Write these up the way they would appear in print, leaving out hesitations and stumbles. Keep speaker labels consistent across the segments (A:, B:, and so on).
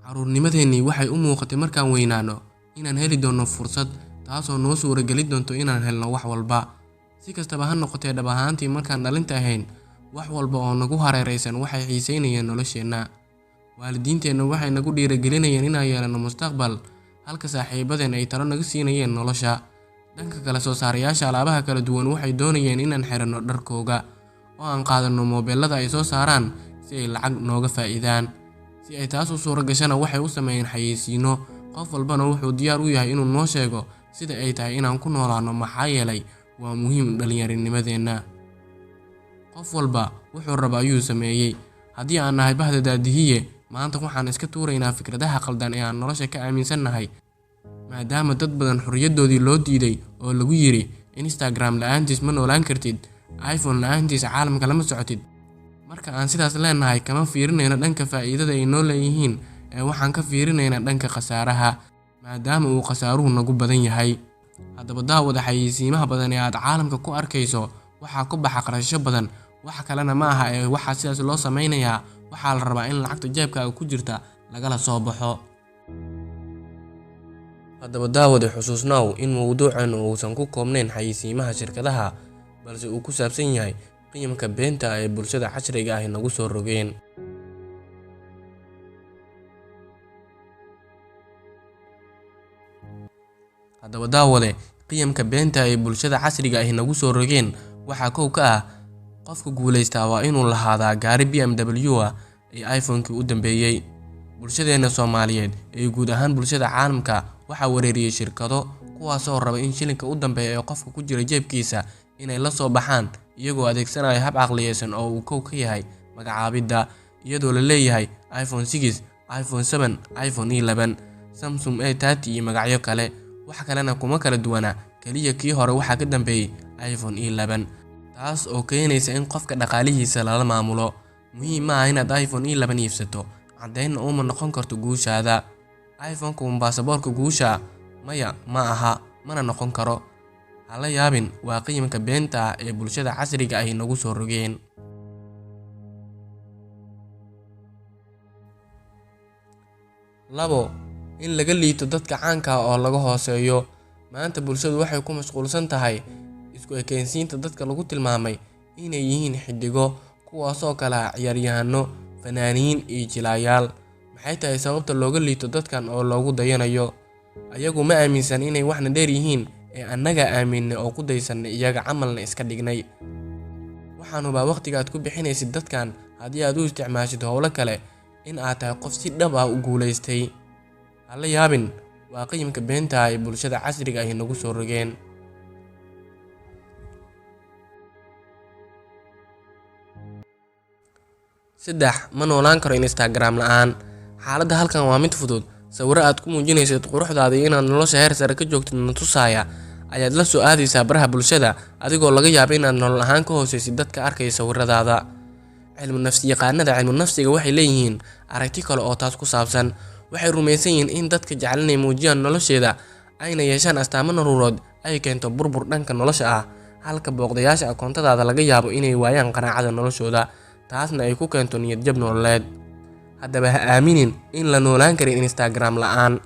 A: Caruurnimadeennii waxay u muuqatay markaan weynaano inaan heli doono fursad taasoo noo suuragelin doonto inaan helno wax walba. Si kastaba ha noqotee, dhab ahaantii markaan dhalinta ahayn, wax walba oo nagu hareeraysan waxay xiiseynayeen nolosheenna. Waalidiinteenna waxay nagu dhiirigelinayeen inaan yeelano mustaqbal, halka saaxiibadeen ay talo naga siinayeen nolosha. Dhanka kale, soo saarayaasha alaabaha kala duwan waxay doonayeen inaan xiranno dharkooga, oo aan qaadanno moobilada ay soo saaraan si ay lacag nooga faa'iidaan. Si ay taas u suura gashana, waxay u sameeyeen xayeysiino. Qof walbana wuxuu diyaar u yahay inuu noo sheego sida ay tahay inaan ku noolaano, maxaa yeelay waa muhiim dhallinyaranimadeenna. Qof walba wuxuu raba ayuu sameeyey. Haddii aan nahay bahda daadihiye, maanta waxaan iska tuuraynaa fikradaha qaldan ee aan nolosha ka aaminsannahay, maadaama dad badan xorriyadoodii loo diiday oo lagu yiri Instagram la'aantiis ma noolaan kartid, iPhone la'aantiis caalamka lama socotid. Marka aan sidaas leenahay, kama fiirinayno dhanka faa'iidada ay noo leeyihiin, ee waxaan ka fiirinaynaa dhanka khasaaraha, maadaama uu khasaaruhu nagu badan yahay. Haddaba daawada, xayeysiimaha badan ee aad caalamka ku arkayso waxaa ku baxa qarasho badan, wax kalena ma aha ee waxaa sidaas loo sameynayaa. Waxaa la rabaa in lacagta jeebkaaga ku jirta lagala soo baxo. Haddaba daawada, xusuusnaaw in mowduucan uusan ku koobnayn xayeysiimaha shirkadaha, balse uu ku saabsan yahay qiyamka beenta ee bulshada casriga ah nagu soo rogeen. Haddaba daawade, qiyamka beenta ee bulshada casriga ah nagu soo rogeen waxaa kow ka ah: qofka guuleystaa waa inuu lahaadaa gaari BMW ah iyo iPhone-kii u dambeeyay. Bulshadeena Soomaaliyeed iyo guud ahaan bulshada caalamka waxaa weerariyay shirkado kuwaasoo raba in shilinka u dambeeya ee qofka ku jira jeebkiisa inay la soo baxaan, iyagoo adeegsanaya hab caqliyeysan oo uu kow ka yahay magacaabidda, iyadoo la leeyahay iPhone 6, iPhone 7, iPhone 11, Samsung A30 iyo magacyo kale. Wax kalena kuma kala duwana, kaliya kii hore waxaa ka dambeeyay iPhone 11, taas oo keenaysa in qofka dhaqaalihiisa lala maamulo. Muhiim ma aha inaad iPhone 11 iibsato, caddeynna uma noqon karto guushaada. iPhone-ku waa baasaboorka guusha? Maya, ma aha, mana noqon karo. Hala yaabin, waa qiyamka beenta ah ee bulshada casriga ah nagu soo rogeen. Labo, in laga liito dadka caanka ah oo laga hooseeyo. Maanta bulshadu waxay ku mashquulsan tahay isku ekaysiinta dadka lagu tilmaamay inay yihiin xiddigo, kuwaasoo kala ciyaaryahano, fanaaniin iyo jilayaal. Maxay tahay sababta looga liito dadkan oo loogu dayanayo? Ayagu ma aaminsan inay waxna dheer yihiin, ee annaga aaminay oo ku daysanay iyaga camalna iska dhignay. Waxaan hubaa waqtiga aad ku bixinaysid dadkan haddii aad u isticmaashid howlo kale in aad tahay qof si dhab ah u guuleystay. Hala yaabin, waa qiyamka beenta ah ee bulshada casriga ah nagu soo rogeen. Saddex, ma noolaan karo Instagram la'aan. Xaaladda halkan waa mid fudud. Sawirro aad ku muujinaysid quruxdaada iyo inaad nolosha heer sare ka joogtid na tusaya ayaad la soo aadaysaa baraha bulshada, adigoo laga yaabo inaad nolol ahaan ka hooseysid dadka arkaya sawirradaada. Cilmu nafsiga waxay leeyihiin aragti kale oo taas ku saabsan. Waxay rumaysan yihiin in dadka jecel inay muujiyaan nolosheeda ayna yeeshaan astaamo nololeed ay keento burbur dhanka nolosha ah, halka booqdayaasha akoontadaada laga yaabo inay waayaan qanaacada noloshooda, taasna ay ku keento niyad jab nololeed. Haddaba ha aaminin in la noolaan karin Instagram la'aan.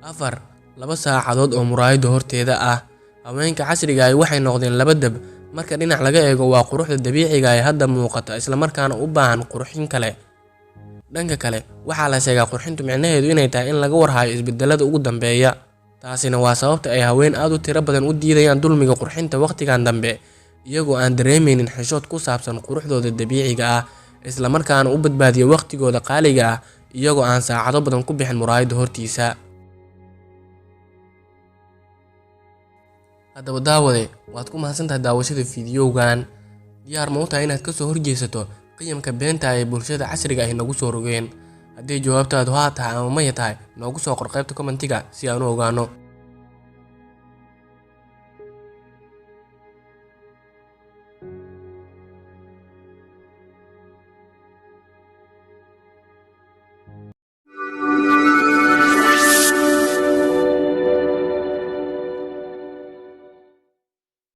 A: 4, 2 saacadood oo muraayadda horteeda ah. Haweenka casriga ah waxay noqdeen laba dab. Marka dhinac laga eego, waa quruxda dabiiciga ah ee hadda muuqata, isla markaana u baahan qurxin kale. Dhanka kale, waxaa la sheegaa qurxintu micnaheedu inay tahay in laga warhayo isbedelada ugu dambeeya. Taasina waa sababta ay haween aad u tiro badan u diidayaan dulmiga qurxinta waqtigan dambe, iyagoo aan dareemeynin xishood ku saabsan quruxdooda dabiiciga ah, isla markaana u badbaadiya waqtigooda qaaliga ah iyagoo aan saacado badan ku bixin muraayadda hortiisa. Haddaba daawade, waad ku mahadsantahay daawashada fiidiyowgan. Diyaar ma u tahay inaad ka soo horjeesato qiyamka beenta ah ee bulshada casriga ah nagu soo rogeen? Haddii jawaabtaadu haa tahay ama maya tahay, noogu soo qor qaybta commentiga si aan u ogaano.